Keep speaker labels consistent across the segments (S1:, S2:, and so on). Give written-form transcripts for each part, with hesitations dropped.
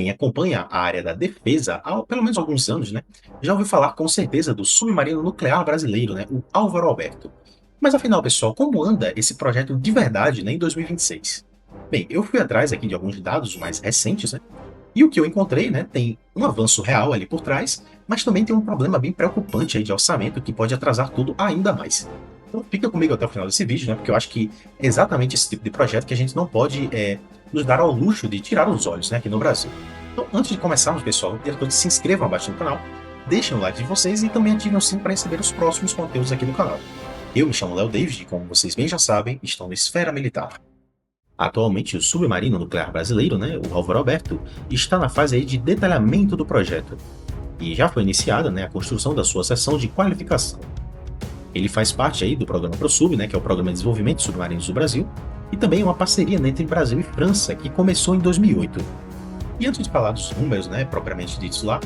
S1: Quem acompanha a área da defesa há pelo menos alguns anos, né, já ouviu falar com certeza do submarino nuclear brasileiro, né, o Álvaro Alberto. Mas afinal, pessoal, como anda esse projeto de verdade, né, em 2026? Bem, eu fui atrás aqui de alguns dados mais recentes, né, e o que eu encontrei, né, tem um avanço real ali por trás, mas também tem um problema bem preocupante aí de orçamento que pode atrasar tudo ainda mais. Então fica comigo até o final desse vídeo, né, porque eu acho que é exatamente esse tipo de projeto que a gente não pode nos dar ao luxo de tirar os olhos, né, aqui no Brasil. Então, antes de começarmos, pessoal, eu quero que todos se inscrevam abaixo no canal, deixem o like de vocês e também ativem o sininho para receber os próximos conteúdos aqui do canal. Eu me chamo Léo David e, como vocês bem já sabem, estou no Esfera Militar. Atualmente, o submarino nuclear brasileiro, né, o Álvaro Alberto, está na fase aí de detalhamento do projeto e já foi iniciada, né, a construção da sua seção de qualificação. Ele faz parte aí do programa ProSub, né, que é o Programa de Desenvolvimento de Submarinos do Brasil, e também uma parceria, né, entre Brasil e França, que começou em 2008. E antes de falar dos números, né, propriamente ditos lá,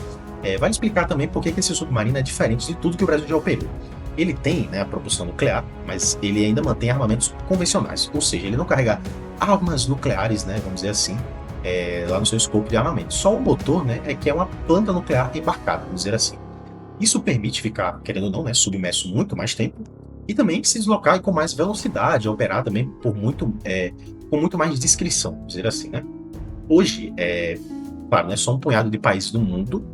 S1: vale explicar também por que esse submarino é diferente de tudo que o Brasil já operou. Ele tem, né, a propulsão nuclear, mas ele ainda mantém armamentos convencionais, ou seja, ele não carrega armas nucleares, né, vamos dizer assim, lá no seu escopo de armamento. Só o motor, né, é que é uma planta nuclear embarcada, vamos dizer assim. Isso permite ficar, querendo ou não, né, submerso muito mais tempo e também se deslocar com mais velocidade, operar também com muito mais discrição, vamos dizer assim, né. Hoje, claro, né, só um punhado de países do mundo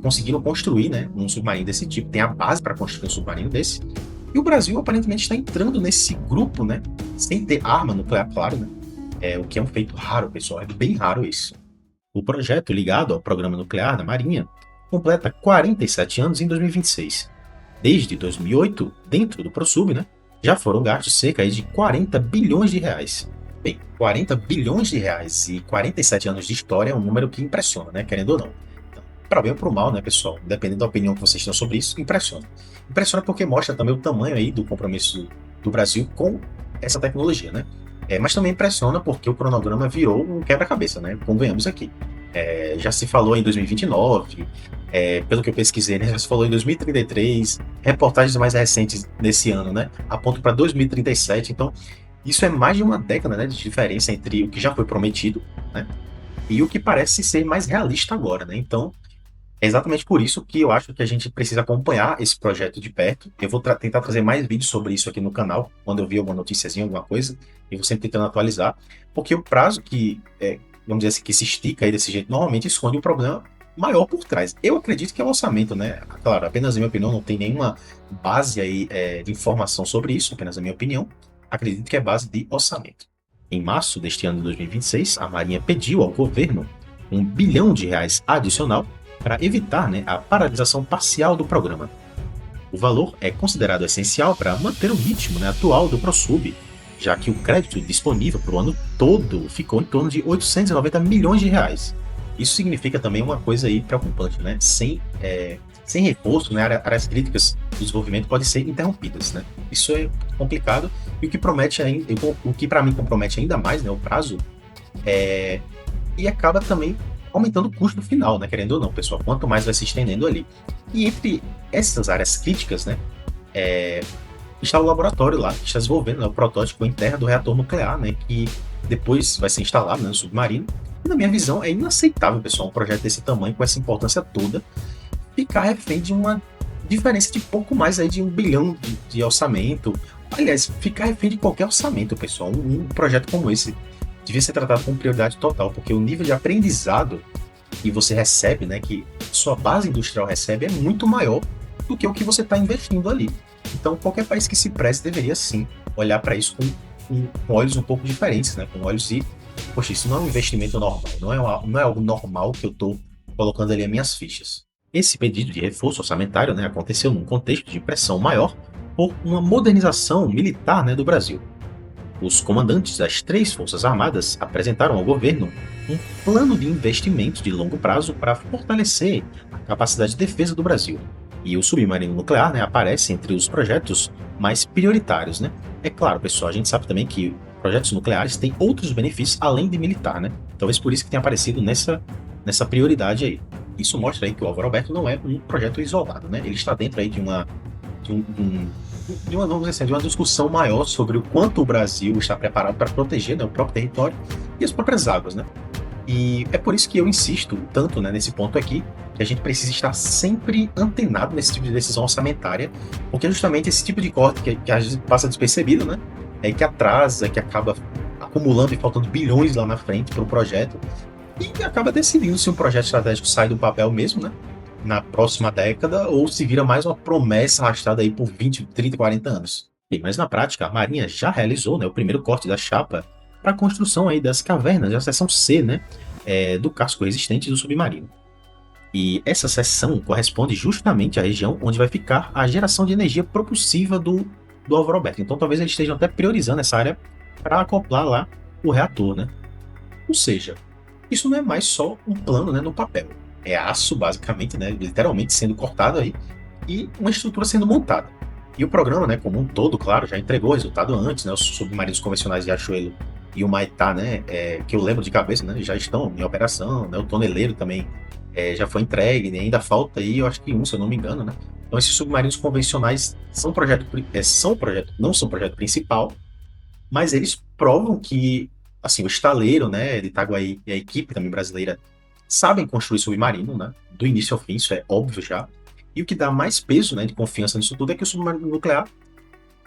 S1: conseguiram construir, né, um submarino desse tipo, tem a base para construir um submarino desse. E o Brasil aparentemente está entrando nesse grupo, né, sem ter arma nuclear, claro, né, o que é um feito raro, pessoal, é bem raro isso. O projeto, ligado ao programa nuclear da Marinha, completa 47 anos em 2026. Desde 2008, dentro do ProSub, né, já foram gastos cerca aí de 40 bilhões de reais. Bem, 40 bilhões de reais e 47 anos de história é um número que impressiona, né, querendo ou não. Então, para bem ou para mal, né, pessoal, dependendo da opinião que vocês tenham sobre isso, impressiona. Impressiona porque mostra também o tamanho aí do compromisso do Brasil com essa tecnologia, né? Mas também impressiona porque o cronograma virou um quebra-cabeça, né? Convenhamos aqui. Já se falou em 2029, pelo que eu pesquisei, né? Já se falou em 2033, reportagens mais recentes desse ano, né? Apontam para 2037. Então, isso é mais de uma década, né, de diferença entre o que já foi prometido, né, e o que parece ser mais realista agora, né? Então, é exatamente por isso que eu acho que a gente precisa acompanhar esse projeto de perto. Eu vou tentar trazer mais vídeos sobre isso aqui no canal, quando eu vi alguma noticiazinha, alguma coisa, eu vou sempre tentando atualizar, porque o prazo que, vamos dizer assim, que se estica aí desse jeito, normalmente esconde um problema maior por trás. Eu acredito que é o orçamento, né? Claro, apenas a minha opinião, não tem nenhuma base aí de informação sobre isso, apenas a minha opinião. Acredito que é base de orçamento. Em março deste ano de 2026, a Marinha pediu ao governo R$ 1 bilhão adicional para evitar, né, a paralisação parcial do programa. O valor é considerado essencial para manter o ritmo, né, atual do ProSub, já que o crédito disponível para o ano todo ficou em torno de 890 milhões de reais. Isso significa também uma coisa aí preocupante, né? Sem reforço, né, áreas críticas do desenvolvimento podem ser interrompidas, né? Isso é complicado e o que promete ainda, o que para mim compromete ainda mais, né, o prazo, e acaba também aumentando o custo final, né? Querendo ou não, pessoal, quanto mais vai se estendendo ali. E entre essas áreas críticas, né, está o laboratório lá que está desenvolvendo, né, o protótipo em terra do reator nuclear, né, que depois vai ser instalado, né, no submarino. E na minha visão é inaceitável, pessoal, um projeto desse tamanho, com essa importância toda, ficar refém de uma diferença de pouco mais aí de 1 bilhão de orçamento. Aliás, ficar refém de qualquer orçamento, pessoal. Um projeto como esse devia ser tratado com prioridade total, porque o nível de aprendizado que você recebe, né, que sua base industrial recebe, é muito maior do que o que você está investindo ali. Então, qualquer país que se preze deveria sim olhar para isso com olhos um pouco diferentes, né, com olhos de, poxa, isso não é um investimento normal, não é algo normal que eu estou colocando ali as minhas fichas. Esse pedido de reforço orçamentário, né, aconteceu num contexto de pressão maior por uma modernização militar, né, do Brasil. Os comandantes das 3 Forças Armadas apresentaram ao governo um plano de investimento de longo prazo para fortalecer a capacidade de defesa do Brasil. E o submarino nuclear, né, aparece entre os projetos mais prioritários, né? É claro, pessoal, a gente sabe também que projetos nucleares têm outros benefícios além de militar, né? Talvez por isso que tenha aparecido nessa prioridade aí. Isso mostra aí que o Álvaro Alberto não é um projeto isolado, né? Ele está dentro aí de uma, vamos dizer assim, de uma discussão maior sobre o quanto o Brasil está preparado para proteger, né, o próprio território e as próprias águas, né? E é por isso que eu insisto tanto, né, nesse ponto aqui, que a gente precisa estar sempre antenado nesse tipo de decisão orçamentária, porque é justamente esse tipo de corte que às vezes passa despercebido, né, é que atrasa, que acaba acumulando e faltando bilhões lá na frente para o projeto, e acaba decidindo se um projeto estratégico sai do papel mesmo, né, na próxima década, ou se vira mais uma promessa arrastada aí por 20, 30, 40 anos. Mas na prática, a Marinha já realizou, né, o primeiro corte da chapa para a construção aí das cavernas, da seção C, né, do casco resistente do submarino. E essa seção corresponde justamente à região onde vai ficar a geração de energia propulsiva do Álvaro Alberto. Então talvez eles estejam até priorizando essa área para acoplar lá o reator, né? Ou seja, isso não é mais só um plano, né, no papel. É aço, basicamente, né, literalmente sendo cortado aí, e uma estrutura sendo montada. E o programa, né, como um todo, claro, já entregou o resultado antes, né, os submarinos convencionais de Riachuelo e o Maitá, né, que eu lembro de cabeça, né, já estão em operação, né, o toneleiro também já foi entregue, né, ainda falta aí, eu acho que um, se eu não me engano, né. Então esses submarinos convencionais não são projeto principal, mas eles provam que, assim, o estaleiro, né, de Itaguaí e a equipe também brasileira sabem construir submarino, né, do início ao fim, isso é óbvio já. E o que dá mais peso, né, de confiança nisso tudo é que o submarino nuclear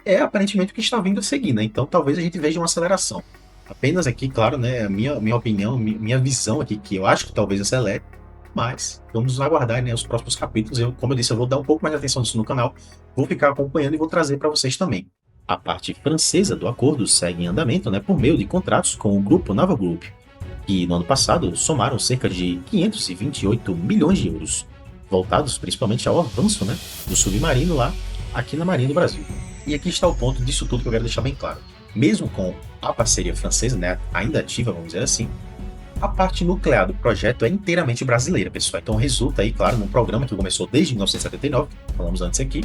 S1: é aparentemente o que está vindo a seguir, né, então talvez a gente veja uma aceleração. Apenas aqui, claro, né, a minha opinião, minha visão aqui, que eu acho que talvez acelere, mas vamos aguardar, né, os próximos capítulos. Como eu disse, eu vou dar um pouco mais de atenção nisso no canal, vou ficar acompanhando e vou trazer para vocês também. A parte francesa do acordo segue em andamento, né, por meio de contratos com o grupo Naval Group, que no ano passado somaram cerca de 528 milhões de euros, voltados principalmente ao avanço, né, do submarino lá aqui na Marinha do Brasil. E aqui está o ponto disso tudo que eu quero deixar bem claro. Mesmo com a parceria francesa, né, ainda ativa, vamos dizer assim, a parte nuclear do projeto é inteiramente brasileira, pessoal. Então resulta aí, claro, num programa que começou desde 1979, falamos antes aqui,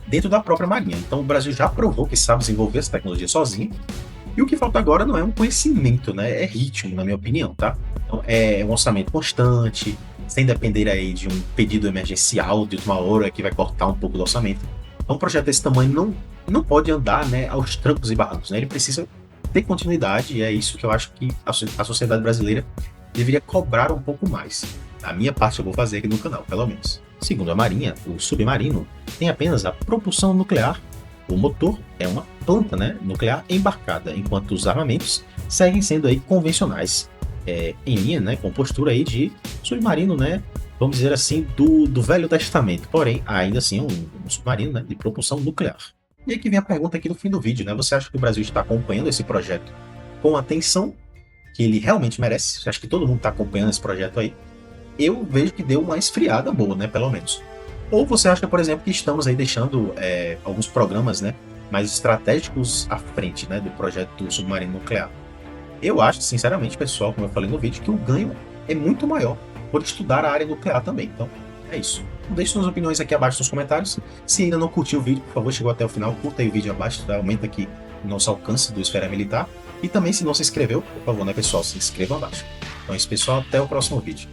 S1: dentro da própria Marinha. Então o Brasil já provou que sabe desenvolver essa tecnologia sozinho. E o que falta agora não é um conhecimento, né? É ritmo, na minha opinião, tá? Então é um orçamento constante, sem depender aí de um pedido emergencial de última hora que vai cortar um pouco do orçamento. Então um projeto desse tamanho não pode andar, né, aos trancos e barrancos, né? Ele precisa ter continuidade, e é isso que eu acho que a sociedade brasileira deveria cobrar um pouco mais. A minha parte eu vou fazer aqui no canal, pelo menos. Segundo a Marinha, o submarino tem apenas a propulsão nuclear. O motor é uma planta, né, nuclear embarcada, enquanto os armamentos seguem sendo aí convencionais, em linha, né, com postura aí de submarino, né, vamos dizer assim, do Velho Testamento. Porém, ainda assim é um submarino, né, de propulsão nuclear. E aqui vem a pergunta aqui no fim do vídeo, né? Você acha que o Brasil está acompanhando esse projeto com a atenção que ele realmente merece? Você acha que todo mundo está acompanhando esse projeto aí? Eu vejo que deu uma esfriada boa, né? Pelo menos. Ou você acha, por exemplo, que estamos aí deixando alguns programas, né, mais estratégicos à frente, né, do projeto do submarino nuclear? Eu acho, sinceramente, pessoal, como eu falei no vídeo, que o ganho é muito maior por estudar a área nuclear também. Então, é isso. Deixe suas opiniões aqui abaixo nos comentários. Se ainda não curtiu o vídeo, por favor, chegou até o final, curta aí o vídeo abaixo, tá? Aumenta aqui o nosso alcance do Esfera Militar. E também, se não se inscreveu, por favor, né, pessoal, se inscreva abaixo. Então é isso, pessoal. Até o próximo vídeo.